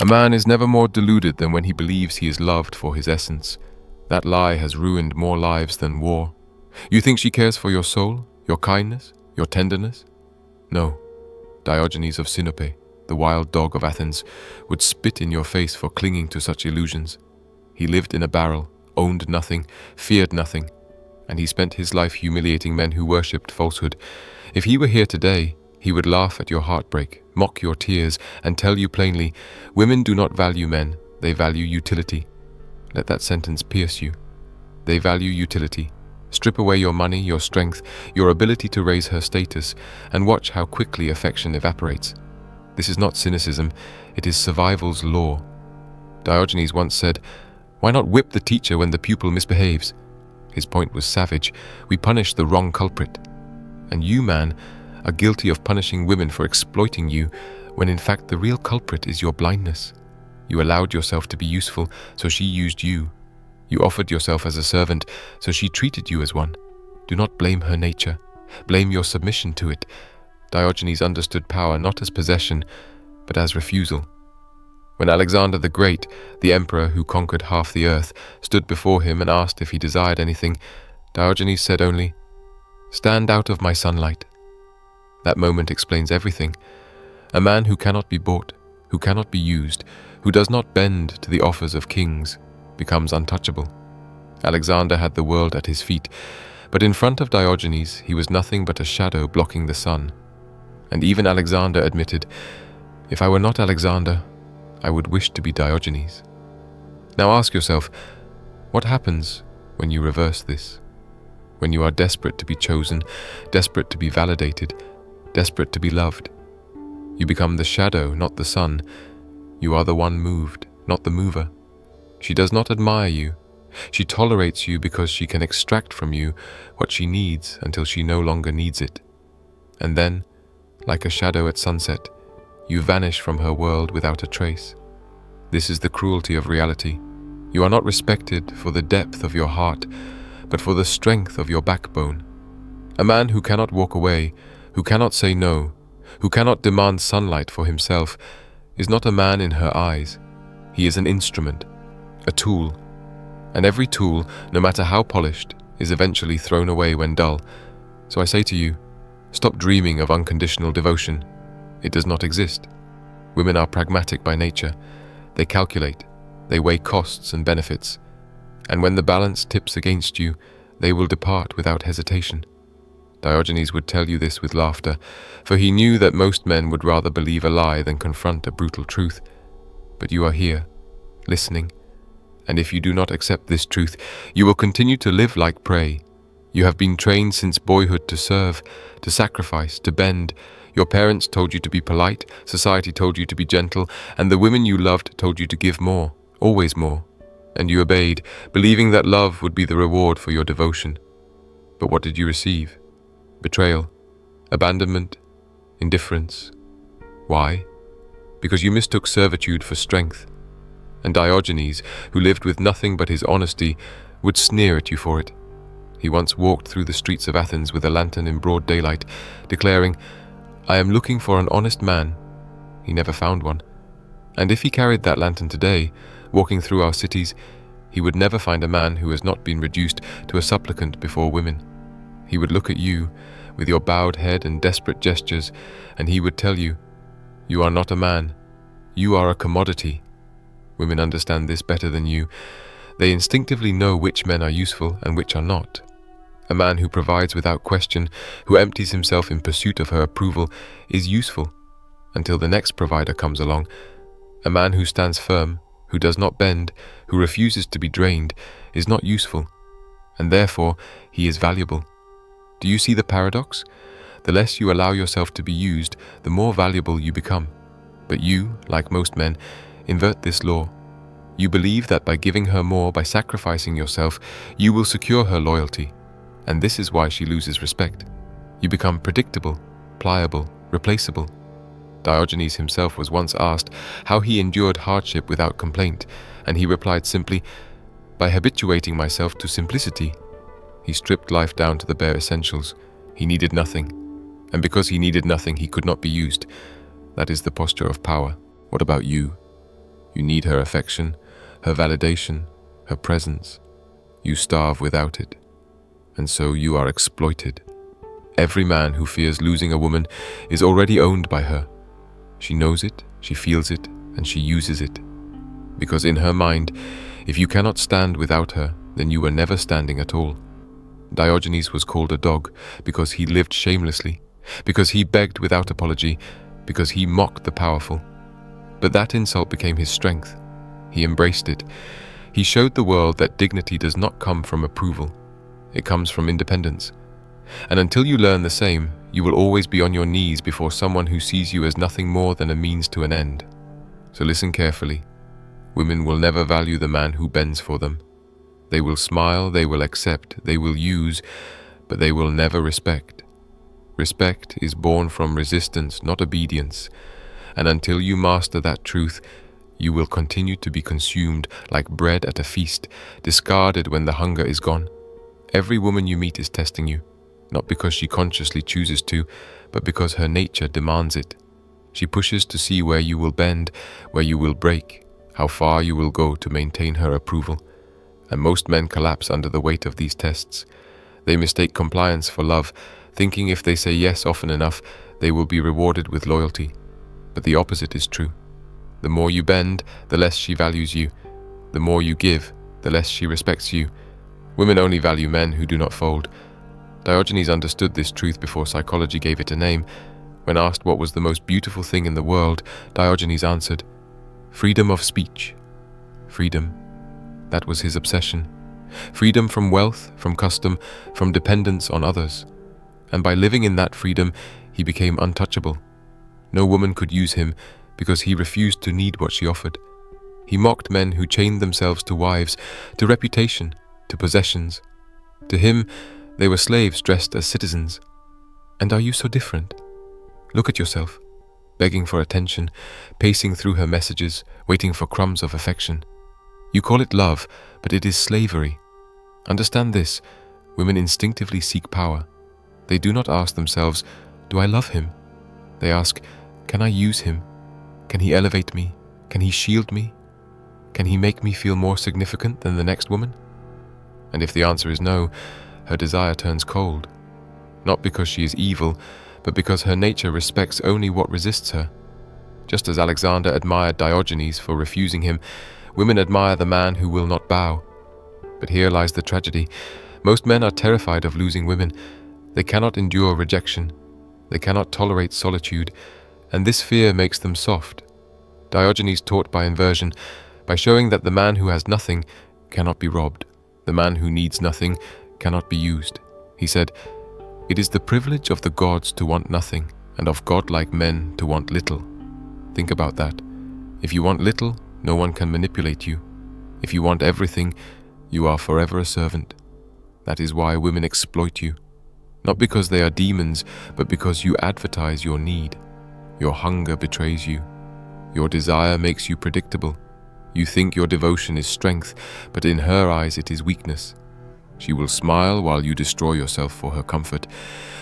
A man is never more deluded than when he believes he is loved for his essence. That lie has ruined more lives than war. You think she cares for your soul, your kindness, your tenderness? No. Diogenes of Sinope, the wild dog of Athens, would spit in your face for clinging to such illusions. He lived in a barrel, owned nothing, feared nothing, and he spent his life humiliating men who worshipped falsehood. If he were here today, he would laugh at your heartbreak, mock your tears, and tell you plainly, women do not value men, they value utility. Let that sentence pierce you. They value utility. Strip away your money, your strength, your ability to raise her status, and watch how quickly affection evaporates. This is not cynicism, it is survival's law. Diogenes once said, "Why not whip the teacher when the pupil misbehaves?" His point was savage. We punish the wrong culprit. And you, man, are guilty of punishing women for exploiting you, when in fact the real culprit is your blindness. You allowed yourself to be useful, so she used you. You offered yourself as a servant, so she treated you as one. Do not blame her nature. Blame your submission to it. Diogenes understood power not as possession, but as refusal. When Alexander the Great, the emperor who conquered half the earth, stood before him and asked if he desired anything, Diogenes said only, "Stand out of my sunlight." That moment explains everything. A man who cannot be bought, who cannot be used, who does not bend to the offers of kings, becomes untouchable. Alexander had the world at his feet, but in front of Diogenes he was nothing but a shadow blocking the sun. And even Alexander admitted, "If I were not Alexander, I would wish to be Diogenes." Now ask yourself, what happens when you reverse this? When you are desperate to be chosen, desperate to be validated, desperate to be loved? You become the shadow, not the sun. You are the one moved, not the mover. She does not admire you. She tolerates you because she can extract from you what she needs until she no longer needs it. And then, like a shadow at sunset, you vanish from her world without a trace. This is the cruelty of reality. You are not respected for the depth of your heart, but for the strength of your backbone. A man who cannot walk away, who cannot say no, who cannot demand sunlight for himself, is not a man in her eyes. He is an instrument, a tool. And every tool, no matter how polished, is eventually thrown away when dull. So I say to you, stop dreaming of unconditional devotion. It does not exist. Women are pragmatic by nature. They calculate, they weigh costs and benefits. And when the balance tips against you, they will depart without hesitation. Diogenes would tell you this with laughter, for he knew that most men would rather believe a lie than confront a brutal truth. But you are here, listening, and if you do not accept this truth, you will continue to live like prey. You have been trained since boyhood to serve, to sacrifice, to bend. Your parents told you to be polite, society told you to be gentle, and the women you loved told you to give more, always more. And you obeyed, believing that love would be the reward for your devotion. But what did you receive? Betrayal, abandonment, indifference. Why? Because you mistook servitude for strength. And Diogenes, who lived with nothing but his honesty, would sneer at you for it. He once walked through the streets of Athens with a lantern in broad daylight, declaring, "I am looking for an honest man." He never found one. And if he carried that lantern today, walking through our cities, he would never find a man who has not been reduced to a supplicant before women. He would look at you, with your bowed head and desperate gestures, and he would tell you, "You are not a man. You are a commodity." Women understand this better than you. They instinctively know which men are useful and which are not. A man who provides without question, who empties himself in pursuit of her approval, is useful until the next provider comes along. A man who stands firm, who does not bend, who refuses to be drained, is not useful, and therefore he is valuable. Do you see the paradox? The less you allow yourself to be used, the more valuable you become. But you, like most men, invert this law. You believe that by giving her more, by sacrificing yourself, you will secure her loyalty. And this is why she loses respect. You become predictable, pliable, replaceable. Diogenes himself was once asked how he endured hardship without complaint, and he replied simply, "By habituating myself to simplicity." He stripped life down to the bare essentials. He needed nothing. And because he needed nothing, he could not be used. That is the posture of power. What about you? You need her affection, her validation, her presence. You starve without it, and so you are exploited. Every man who fears losing a woman is already owned by her. She knows it, she feels it, and she uses it. Because in her mind, if you cannot stand without her, then you were never standing at all. Diogenes was called a dog because he lived shamelessly, because he begged without apology, because he mocked the powerful. But that insult became his strength. He embraced it. He showed the world that dignity does not come from approval. It comes from independence. And until you learn the same, you will always be on your knees before someone who sees you as nothing more than a means to an end. So listen carefully. Women will never value the man who bends for them. They will smile, they will accept, they will use, but they will never respect. Respect is born from resistance, not obedience. And until you master that truth, you will continue to be consumed like bread at a feast, discarded when the hunger is gone. Every woman you meet is testing you, not because she consciously chooses to, but because her nature demands it. She pushes to see where you will bend, where you will break, how far you will go to maintain her approval. And most men collapse under the weight of these tests. They mistake compliance for love, thinking if they say yes often enough, they will be rewarded with loyalty. But the opposite is true. The more you bend, the less she values you. The more you give, the less she respects you. Women only value men who do not fold. Diogenes understood this truth before psychology gave it a name. When asked what was the most beautiful thing in the world, Diogenes answered, freedom of speech. Freedom. That was his obsession. Freedom from wealth, from custom, from dependence on others. And by living in that freedom, he became untouchable. No woman could use him because he refused to need what she offered. He mocked men who chained themselves to wives, to reputation, to possessions. To him, they were slaves dressed as citizens. And are you so different? Look at yourself, begging for attention, pacing through her messages, waiting for crumbs of affection. You call it love, but it is slavery. Understand this, women instinctively seek power. They do not ask themselves, do I love him? They ask, can I use him? Can he elevate me? Can he shield me? Can he make me feel more significant than the next woman? And if the answer is no, her desire turns cold. Not because she is evil, but because her nature respects only what resists her. Just as Alexander admired Diogenes for refusing him, women admire the man who will not bow. But here lies the tragedy. Most men are terrified of losing women. They cannot endure rejection. They cannot tolerate solitude, and this fear makes them soft. Diogenes taught by inversion, by showing that the man who has nothing cannot be robbed. The man who needs nothing cannot be used. He said, it is the privilege of the gods to want nothing, and of godlike men to want little. Think about that. If you want little, no one can manipulate you. If you want everything, you are forever a servant. That is why women exploit you. Not because they are demons, but because you advertise your need. Your hunger betrays you. Your desire makes you predictable. You think your devotion is strength, but in her eyes it is weakness. She will smile while you destroy yourself for her comfort,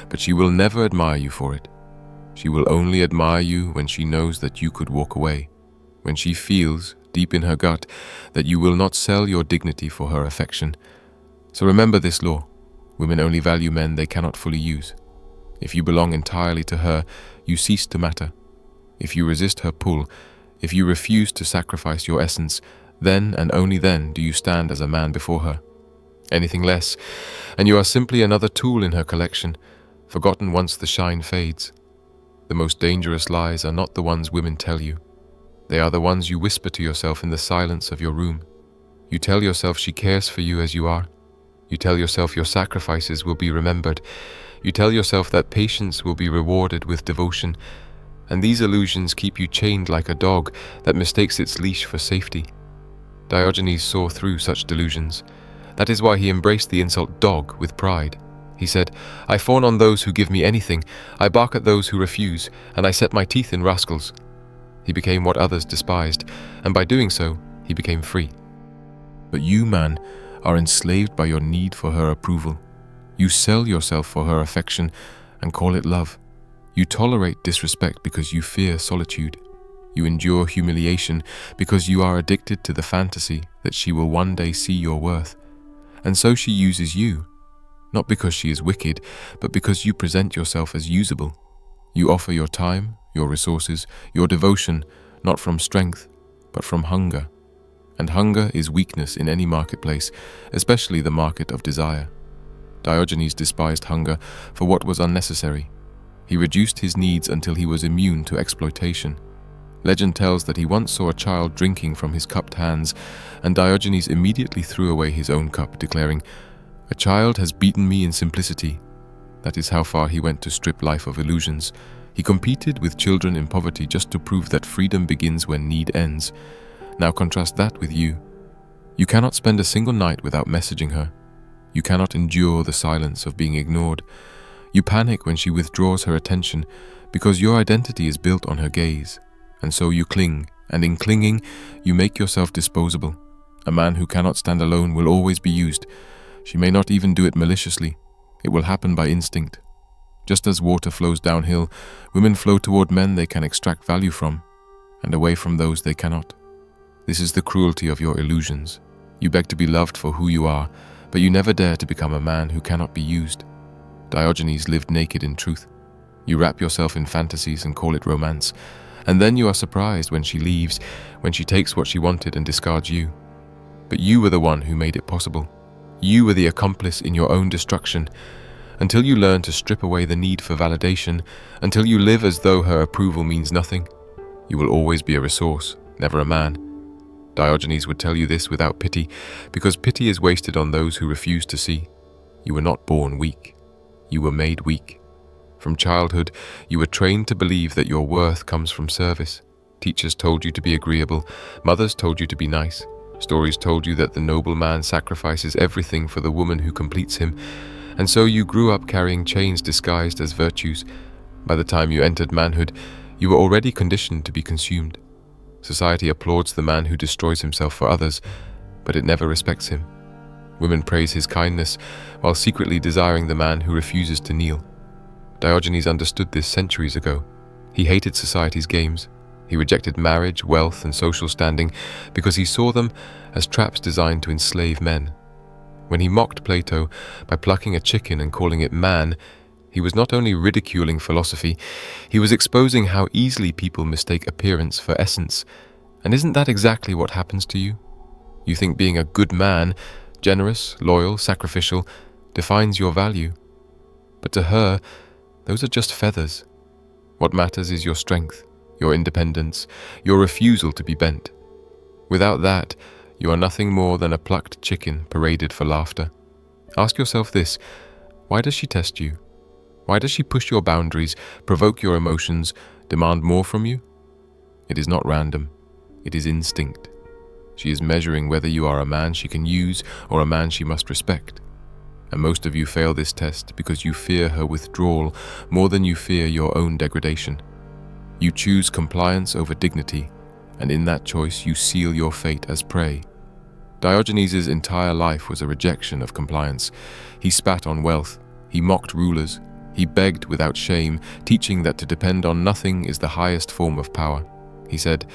but she will never admire you for it. She will only admire you when she knows that you could walk away, when she feels, deep in her gut, that you will not sell your dignity for her affection. So remember this law. Women only value men they cannot fully use. If you belong entirely to her, you cease to matter. If you resist her pull, if you refuse to sacrifice your essence, then and only then do you stand as a man before her. Anything less, and you are simply another tool in her collection, forgotten once the shine fades. The most dangerous lies are not the ones women tell you. They are the ones you whisper to yourself in the silence of your room. You tell yourself she cares for you as you are. You tell yourself your sacrifices will be remembered. You tell yourself that patience will be rewarded with devotion. And these illusions keep you chained like a dog that mistakes its leash for safety. Diogenes saw through such delusions. That is why he embraced the insult dog with pride. He said, I fawn on those who give me anything, I bark at those who refuse, and I set my teeth in rascals. He became what others despised, and by doing so, he became free. But you, man, are enslaved by your need for her approval. You sell yourself for her affection and call it love. You tolerate disrespect because you fear solitude. You endure humiliation because you are addicted to the fantasy that she will one day see your worth. And so she uses you, not because she is wicked, but because you present yourself as usable. You offer your time, your resources, your devotion, not from strength, but from hunger. And hunger is weakness in any marketplace, especially the market of desire. Diogenes despised hunger for what was unnecessary. He reduced his needs until he was immune to exploitation. Legend tells that he once saw a child drinking from his cupped hands, and Diogenes immediately threw away his own cup, declaring, "A child has beaten me in simplicity." That is how far he went to strip life of illusions. He competed with children in poverty just to prove that freedom begins when need ends. Now contrast that with you. You cannot spend a single night without messaging her. You cannot endure the silence of being ignored. You panic when she withdraws her attention because your identity is built on her gaze. And so you cling, and in clinging, you make yourself disposable. A man who cannot stand alone will always be used. She may not even do it maliciously. It will happen by instinct. Just as water flows downhill, women flow toward men they can extract value from, and away from those they cannot. This is the cruelty of your illusions. You beg to be loved for who you are, but you never dare to become a man who cannot be used. Diogenes lived naked in truth. You wrap yourself in fantasies and call it romance, and then you are surprised when she leaves, when she takes what she wanted and discards you. But you were the one who made it possible. You were the accomplice in your own destruction. Until you learn to strip away the need for validation, until you live as though her approval means nothing, you will always be a resource, never a man. Diogenes would tell you this without pity, because pity is wasted on those who refuse to see. You were not born weak. You were made weak. From childhood, you were trained to believe that your worth comes from service. Teachers told you to be agreeable. Mothers told you to be nice. Stories told you that the noble man sacrifices everything for the woman who completes him. And so you grew up carrying chains disguised as virtues. By the time you entered manhood, you were already conditioned to be consumed. Society applauds the man who destroys himself for others, but it never respects him. Women praise his kindness, while secretly desiring the man who refuses to kneel. Diogenes understood this centuries ago. He hated society's games. He rejected marriage, wealth, and social standing because he saw them as traps designed to enslave men. When he mocked Plato by plucking a chicken and calling it man, he was not only ridiculing philosophy, he was exposing how easily people mistake appearance for essence. And isn't that exactly what happens to you? You think being a good man, generous, loyal, sacrificial, defines your value. But to her, those are just feathers. What matters is your strength, your independence, your refusal to be bent. Without that, you are nothing more than a plucked chicken paraded for laughter. Ask yourself this: why does she test you? Why does she push your boundaries, provoke your emotions, demand more from you? It is not random. It is instinct. She is measuring whether you are a man she can use or a man she must respect. And most of you fail this test because you fear her withdrawal more than you fear your own degradation. You choose compliance over dignity, and in that choice you seal your fate as prey. Diogenes' entire life was a rejection of compliance. He spat on wealth. He mocked rulers. He begged without shame, teaching that to depend on nothing is the highest form of power. He said,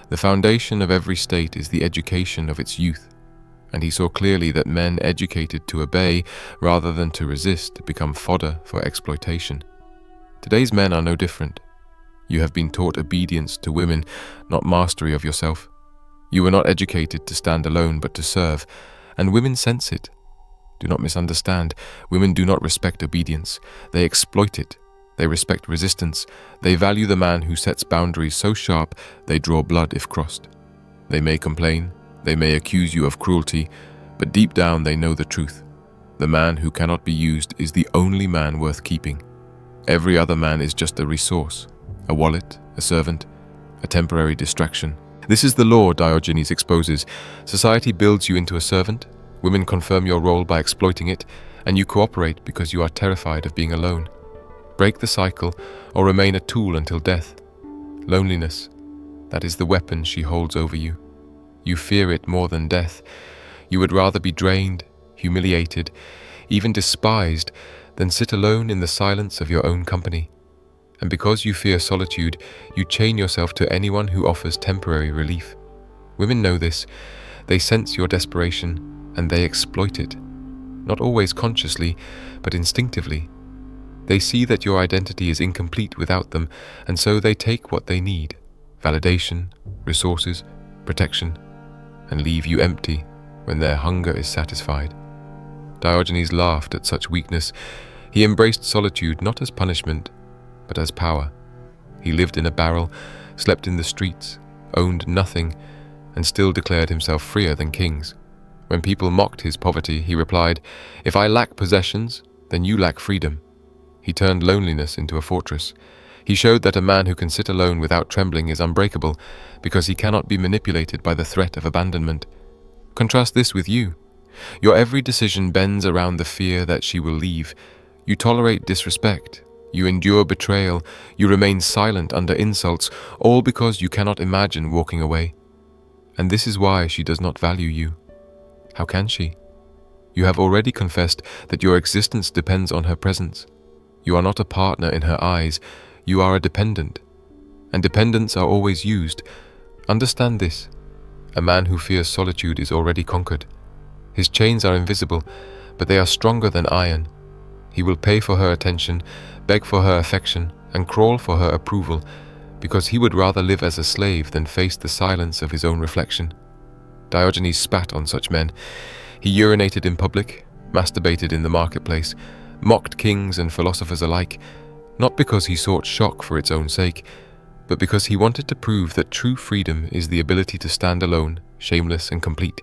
"The foundation of every state is the education of its youth." And he saw clearly that men educated to obey rather than to resist become fodder for exploitation. Today's men are no different. You have been taught obedience to women, not mastery of yourself. You were not educated to stand alone but to serve, and women sense it. Do not misunderstand. Women do not respect obedience. They exploit it. They respect resistance. They value the man who sets boundaries so sharp they draw blood if crossed. They may complain. They may accuse you of cruelty, but deep down they know the truth. The man who cannot be used is the only man worth keeping. Every other man is just a resource, a wallet, a servant, a temporary distraction. This is the law Diogenes exposes. Society builds you into a servant. Women confirm your role by exploiting it, and you cooperate because you are terrified of being alone. Break the cycle or remain a tool until death. Loneliness, that is the weapon she holds over you. You fear it more than death. You would rather be drained, humiliated, even despised, than sit alone in the silence of your own company. And because you fear solitude, you chain yourself to anyone who offers temporary relief. Women know this. They sense your desperation, and they exploit it. Not always consciously, but instinctively. They see that your identity is incomplete without them, and so they take what they need: validation, resources, protection, and leave you empty when their hunger is satisfied. Diogenes laughed at such weakness. He embraced solitude not as punishment, but as power. He lived in a barrel, slept in the streets, owned nothing, and still declared himself freer than kings. When people mocked his poverty, he replied, "If I lack possessions, then you lack freedom." He turned loneliness into a fortress. He showed that a man who can sit alone without trembling is unbreakable, because he cannot be manipulated by the threat of abandonment. Contrast this with you. Your every decision bends around the fear that she will leave. You tolerate disrespect. You endure betrayal. You remain silent under insults, all because you cannot imagine walking away. And this is why she does not value you. How can she? You have already confessed that your existence depends on her presence. You are not a partner in her eyes. You are a dependent. And dependents are always used. Understand this. A man who fears solitude is already conquered. His chains are invisible, but they are stronger than iron. He will pay for her attention, beg for her affection, and crawl for her approval, because he would rather live as a slave than face the silence of his own reflection. Diogenes spat on such men. He urinated in public, masturbated in the marketplace, mocked kings and philosophers alike, not because he sought shock for its own sake, but because he wanted to prove that true freedom is the ability to stand alone, shameless and complete.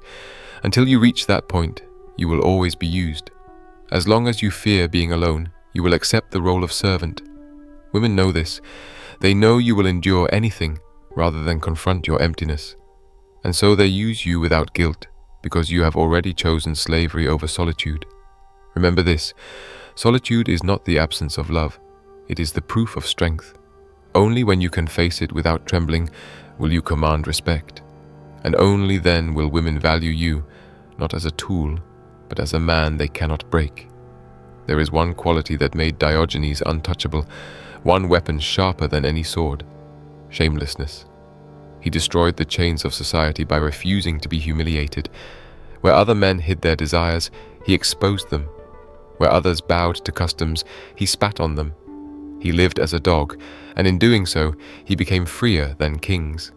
Until you reach that point, you will always be used. As long as you fear being alone, you will accept the role of servant. Women know this. They know you will endure anything rather than confront your emptiness. And so they use you without guilt, because you have already chosen slavery over solitude. Remember this: solitude is not the absence of love. It is the proof of strength. Only when you can face it without trembling will you command respect. And only then will women value you, not as a tool, but as a man they cannot break. There is one quality that made Diogenes untouchable, one weapon sharper than any sword: shamelessness. He destroyed the chains of society by refusing to be humiliated. Where other men hid their desires, he exposed them. Where others bowed to customs, he spat on them. He lived as a dog, and in doing so, he became freer than kings.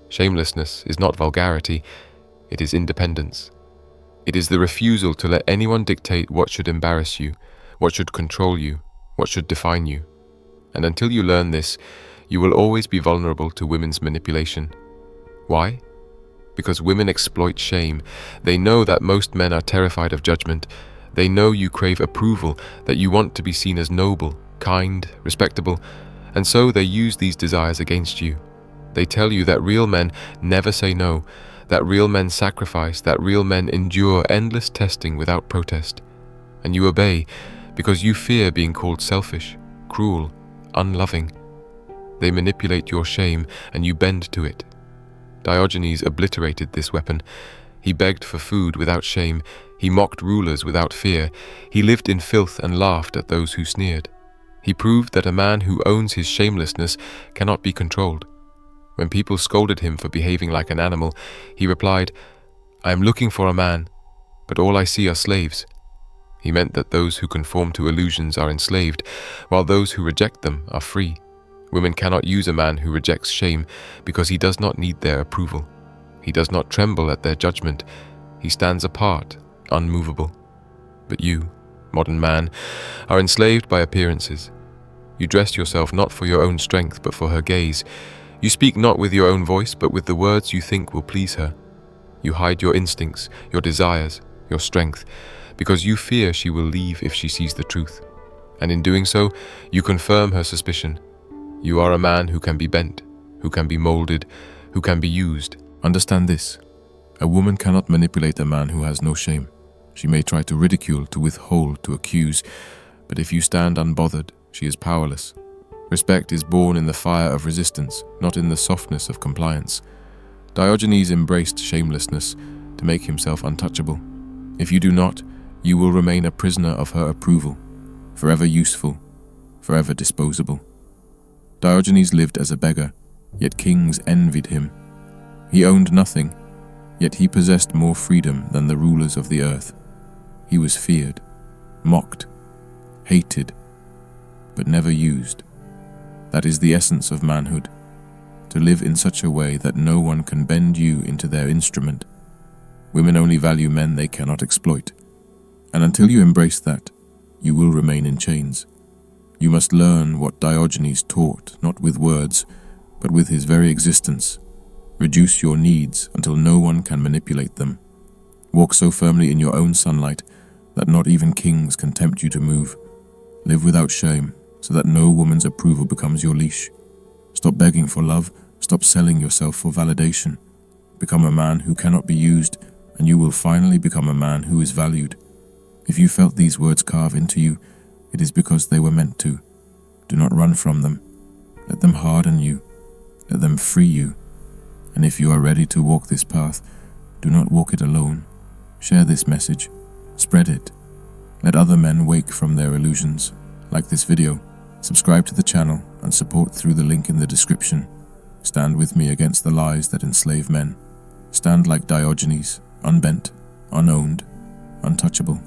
Shamelessness is not vulgarity, it is independence. It is the refusal to let anyone dictate what should embarrass you, what should control you, what should define you. And until you learn this, you will always be vulnerable to women's manipulation. Why? Because women exploit shame. They know that most men are terrified of judgment. They know you crave approval, that you want to be seen as noble, kind, respectable, and so they use these desires against you. They tell you that real men never say no, that real men sacrifice, that real men endure endless testing without protest. And you obey because you fear being called selfish, cruel, unloving. They manipulate your shame and you bend to it. Diogenes obliterated this weapon. He begged for food without shame. He mocked rulers without fear. He lived in filth and laughed at those who sneered. He proved that a man who owns his shamelessness cannot be controlled. When people scolded him for behaving like an animal, he replied, "I am looking for a man, but all I see are slaves." He meant that those who conform to illusions are enslaved, while those who reject them are free. Women cannot use a man who rejects shame because he does not need their approval. He does not tremble at their judgment. He stands apart, unmovable. But you, modern man, are enslaved by appearances. You dress yourself not for your own strength but for her gaze. You speak not with your own voice but with the words you think will please her. You hide your instincts, your desires, your strength, because you fear she will leave if she sees the truth. And in doing so, you confirm her suspicion. You are a man who can be bent, who can be molded, who can be used. Understand this: a woman cannot manipulate a man who has no shame. She may try to ridicule, to withhold, to accuse, but if you stand unbothered, she is powerless. Respect is born in the fire of resistance, not in the softness of compliance. Diogenes embraced shamelessness to make himself untouchable. If you do not, you will remain a prisoner of her approval, forever useful, forever disposable. Diogenes lived as a beggar, yet kings envied him. He owned nothing, yet he possessed more freedom than the rulers of the earth. He was feared, mocked, hated, but never used. That is the essence of manhood, to live in such a way that no one can bend you into their instrument. Women only value men they cannot exploit, and until you embrace that, you will remain in chains. You must learn what Diogenes taught, not with words, but with his very existence. Reduce your needs until no one can manipulate them. Walk so firmly in your own sunlight that not even kings can tempt you to move. Live without shame, so that no woman's approval becomes your leash. Stop begging for love, stop selling yourself for validation. Become a man who cannot be used, and you will finally become a man who is valued. If you felt these words carve into you, it is because they were meant to. Do not run from them. Let them harden you. Let them free you. And if you are ready to walk this path, do not walk it alone. Share this message. Spread it. Let other men wake from their illusions. Like this video, subscribe to the channel and support through the link in the description. Stand with me against the lies that enslave men. Stand like Diogenes, unbent, unowned, untouchable.